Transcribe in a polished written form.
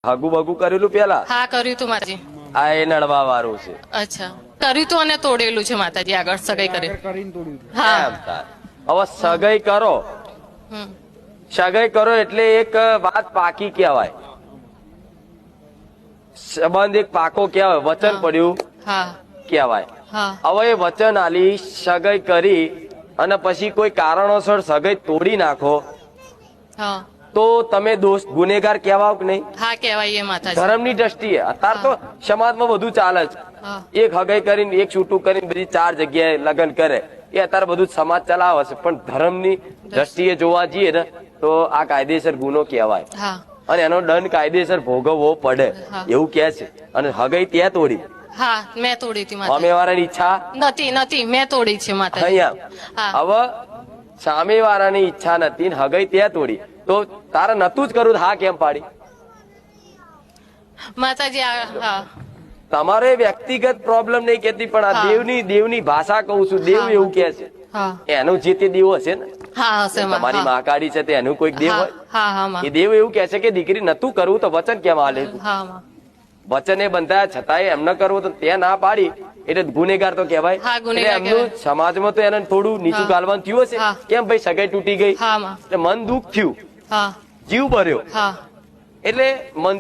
હગુ બગુ કરેલું પેલા હા કર્યું તું માતાજી. આ એ નડવા વાળું છે. અચ્છા કર્યું તું અને તોડેલું છે માતાજી આગળ સગાઈ કરી. હા એમ તાર. હવે સગાઈ કરો, હમ. સગાઈ કરો એટલે એક વાત પાકી કહેવાય, સંબંધ એક પાકો કહેવાય, વચન પડ્યું હા કહેવાય. હા હવે એ વચન આલી સગાઈ કરી અને પછી કોઈ કારણોસર સગાઈ તોડી નાખો હા તો તમે દોષ ગુનેગાર કહેવાઓ કે નહીં? હા કહેવાય એ માતાજી. ધર્મની દ્રષ્ટિએ અત્યારે તો સમાજમાં બધું ચાલે છે. હા એક હગાઈ કરીને એક છૂટું કરીને બધી 4 જગ્યાએ લગ્ન કરે, એ અત્યારે બધું સમાજ ચલાવે છે. પણ ધર્મની દ્રષ્ટિએ જોવા જઈએ ને તો આ કાયદેસર ગુનો કહેવાય હા અને એનો દંડ કાયદેસર ભોગવવો પડે હા. એવું કે છે. અને હગાઈ ત્યાં તોડી, હા મેં તોડી હતી માતાજી. સામેવાળાની ઈચ્છા નથી મેં તોડી છે માતાજી. અહીંયા. હા હવે સામેવાળાની ઈચ્છા નથી ને હગાઈ ત્યાં તોડી, તો તારે નતું જ કરવું તો હા કેમ પાડી? માતાજી હા તમારો એ વ્યક્તિગત પ્રોબ્લેમ નહીં કેતી, પણ આ હા. દેવની ભાષા કહું છું. દેવ હા. એવું કે છે, હા એનું જે તે દેવ હશે ને, હા હશે માં. તમારી હા મહાકાળી છે તે એનું કોઈક દેવ હા હોય. હા હા માં. એ દેવ એવું કે છે કે દીકરી નતું કરવું તો વચન કેમ આલે તું? હા માં. વચન એ બંધાયા છતાંય એમ ન કરવું તો ત્યાં ના પાડી એટલે ગુનેગાર તો કહેવાય. હા, એટલે ગુનેગાર એમનું કહેવાય. સમાજમાં તો એને થોડું નીચું હા. ગાલવાનું થયું હશે. હા. કેમ ભાઈ સગાઈ તૂટી ગઈ હા માં. એટલે મન દુઃખ થયું, હા જીવ ભર્યો, હા એટલે મન